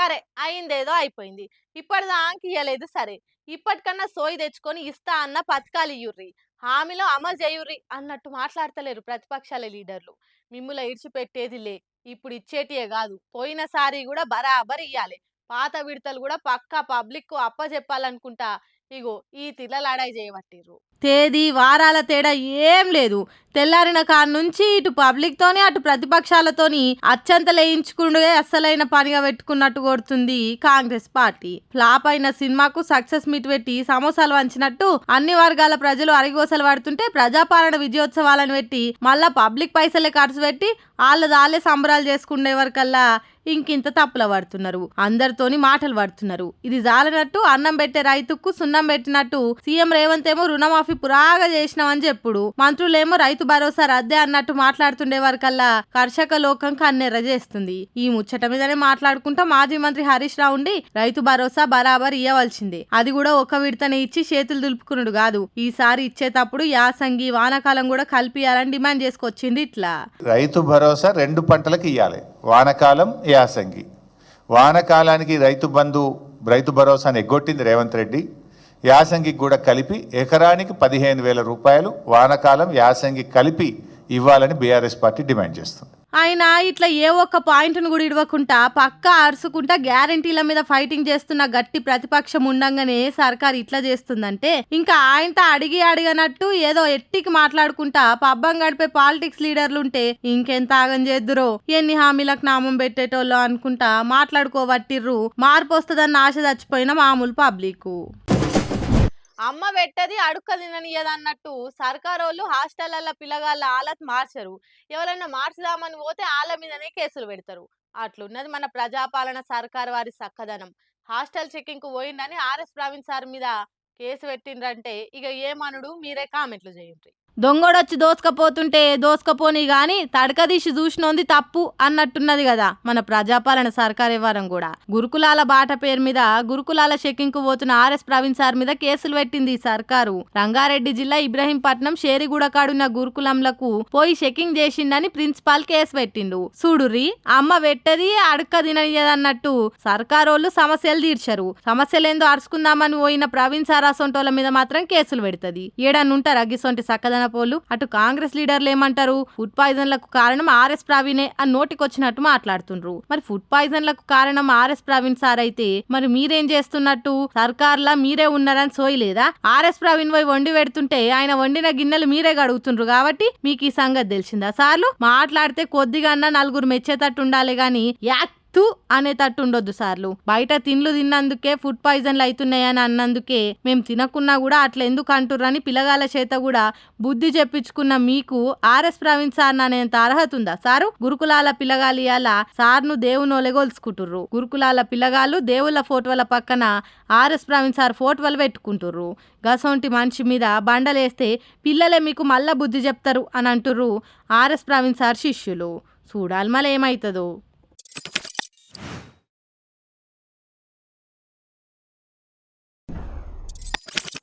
సరే అయిందేదో అయిపోయింది. ఇప్పటిదాకా ఇయ్యలేదు సరే. ఇప్పటికన్నా సోయి తెచ్చుకొని ఇస్తా అన్న పథకాలు ఇయ్యుర్రి. హామీలో అమలు చేయుర్రి అన్నట్టు మాట్లాడతలేరు ప్రతిపక్షాల లీడర్లు. మిమ్ముల ఇడిచిపెట్టేది లే. ఇప్పుడు ఇచ్చేటియే గాదు. పోయినసారి గూడా బరాబర్ ఇయ్యాలే. పాత విడతలు గూడా పక్కా పబ్లిక్‌కు అప్పజెప్పాలనుకుంటా. ఇగో ఈ తిట్ల లడాయి చేయబట్టిర్రు. తేదీ వారాల తేడా ఏం లేదు. తెల్లారిన కాడ్నుంచి ఇటు పబ్లిక్‌తోని అటు ప్రతిపక్షాలతోని అచ్చంతలేయించుకుండే అస్సలైన పనిగా పెట్టుకున్నట్టు కొడుతుంది కాంగ్రెస్ పార్టీ. ఫ్లాప్ అయిన సినిమాకు సక్సెస్ మీట్ పెట్టి సమోసాలు వంచినట్టు అన్ని వర్గాల ప్రజలు అరిగోసలు పడుతుంటే ప్రజాపాలన విజయోత్సవాలను పెట్టి మళ్ళా పబ్లిక్ పైసలే ఖర్చు పెట్టి వాళ్ళే సంబరాలు చేసుకునే వరకల్లా ఇంకింత తప్పుల పడుతున్నారు. అందరితోని మాటలు పడుతున్నారు. ఇది జాలనట్టు అన్నం పెట్టే రైతుకు సున్నం పెట్టినట్టు సీఎం రేవంత్ ఏమో రుణమాఫీ పురాగా చేసినామని చెప్పుడు, మంత్రులేమో రైతు భరోసా రద్దే అన్నట్టు మాట్లాడుతుండే వరకల్లా కర్షక లోకం కన్నెర్ర చేస్తుంది. ఈ ముచ్చట మీదనే మాట్లాడుకుంటా మాజీ మంత్రి హరీష్ రావు ఉండి రైతు భరోసా బరాబర్ ఇయ్యవలసిందే, అది కూడా ఒక విడతనే ఇచ్చి చేతులు దులుపుకున్నాడు కాదు, ఈసారి ఇచ్చేటప్పుడు యాసంగి వానాకాలం కూడా కలిపియాలని డిమాండ్ చేసుకొచ్చింది. ఇట్లా రైతు భరోసా 2 పంటలకు ఇయ్యాలి, వానకాలం యాసంగి. వానకాలానికి రైతు భరోసాను ఎగ్గొట్టింది రేవంత్ రెడ్డి. యాసంగికి కూడా కలిపి ఎకరానికి 15,000 రూపాయలు వానకాలం యాసంగి కలిపి ఇవ్వాలని బీఆర్ఎస్ పార్టీ డిమాండ్ చేస్తుంది. ఆయన ఇట్లా ఏ ఒక్క పాయింట్ను కూడా ఇడవకుండా పక్కా అరుచుకుంటా గ్యారంటీల మీద ఫైటింగ్ చేస్తున్న గట్టి ప్రతిపక్షం ఉండంగానే సర్కార్ ఇట్లా చేస్తుందంటే ఇంకా ఆయనతో అడిగనట్టు ఏదో ఎట్టికి మాట్లాడుకుంటా పబ్బం గడిపే పాలిటిక్స్ లీడర్లుంటే ఇంకెంత ఆగం చేద్దురో, ఎన్ని హామీలకు నామం పెట్టేటోళ్ళు అనుకుంటా మాట్లాడుకోబట్టిర్రు. మార్పు వస్తుందన్న ఆశ చచ్చిపోయిన మామూలు పబ్లిక్. అమ్మ పెట్టది అడుక్క తిననియదన్నట్టు సర్కారోళ్ళు హాస్టళ్ల పిల్లగాళ్ళ ఆలత్ మార్చరు. ఎవరైనా మార్చుదామని పోతే వాళ్ళ మీదనే కేసులు పెడతారు. అట్లున్నది మన ప్రజాపాలన సర్కార్ వారి సక్కదనం. హాస్టల్ చెకింగ్ కు పోయిందని ఆర్ఎస్ ప్రవీణ్ సార్ మీద కేసు పెట్టిండ్రంటే ఇక ఏమనుడు మీరే కామెంట్లు చేయండి. దొంగోడొచ్చి దోసుకపోతుంటే దోసుకపోని గాని తడకదీసి చూసినోంది తప్పు అన్నట్టున్నది కదా మన ప్రజాపాలన సర్కార్ వ్యవహారం కూడా. గురుకులాల బాట పేరు మీద గురుకులాల చెకింగ్ కు పోతున్న ఆర్ఎస్ ప్రవీణ్ సార్ మీద కేసులు పెట్టింది ఈ సర్కారు. రంగారెడ్డి జిల్లా ఇబ్రహీంపట్నం షేరిగూడ కాడున్న గురుకులంలకు పోయి చెకింగ్ చేసిండని ప్రిన్సిపాల్ కేసు పెట్టిండు. చూడుర్రి, అమ్మ పెట్టది అడుక్క తిననియదన్నట్టు సర్కారోళ్ళు సమస్యలు తీర్చరు. సమస్యలేందో అరుచుకుందామని పోయిన ప్రవీణ్ సార్ అసొంటోళ్ళ మీద మాత్రం కేసులు పెడుతుంది. ఏడన్నుంటారు అగ్గిసొంటి సక్కదన పోలు. అటు కాంగ్రెస్ లీడర్లు ఏమంటారు, ఫుడ్ పాయిజన్లకు కారణం ఆర్ఎస్ ప్రవీణే అని నోటికొచ్చినట్టు మాట్లాడుతుండ్రు. మరి ఫుడ్ పాయిజన్లకు కారణం ఆర్ఎస్ ప్రవీణ్ సార్ అయితే మరి మీరేం చేస్తున్నట్టు? సర్కార్లా మీరే ఉన్నారని సోయలేదా? ఆర్ఎస్ ప్రవీణ్ పోయి వండి పెడుతుంటే ఆయన వండిన గిన్నెలు మీరే గడుగుతుండ్రు కాబట్టి మీకు ఈ సంగతి తెలిసిందా? సార్లు మాట్లాడితే కొద్దిగా నలుగురు మెచ్చేటట్టు ఉండాలి గాని అనేటట్టు ఉండొద్దు సార్లు. బయట తిండ్లు తిన్నందుకే ఫుడ్ పాయిజన్లు అవుతున్నాయని అన్నందుకే మేము తినకున్నా కూడా అట్లా ఎందుకు అంటుర్రని పిల్లగాల చేత కూడా బుద్ధి చెప్పించుకున్న మీకు ఆర్ఎస్ ప్రవీణ్ సార్ అనేంత అర్హత ఉందా సారు? గురుకులాల పిల్లగాలు ఇయాల సార్ను దేవునోలే గొలుసుకుంటుర్రు. గురుకులాల పిల్లగాళ్ళు దేవుళ్ళ ఫోటోల పక్కన ఆర్ఎస్ ప్రవీణ్ సార్ ఫోటోలు పెట్టుకుంటుర్రు. గసొంటి మనిషి మీద బండలేస్తే పిల్లలే మీకు మళ్ళా బుద్ధి చెప్తారు అని అంటుర్రు ఆర్ఎస్ ప్రవీణ్ సార్ శిష్యులు. చూడాలి మళ్ళీ ఏమవుతుందో.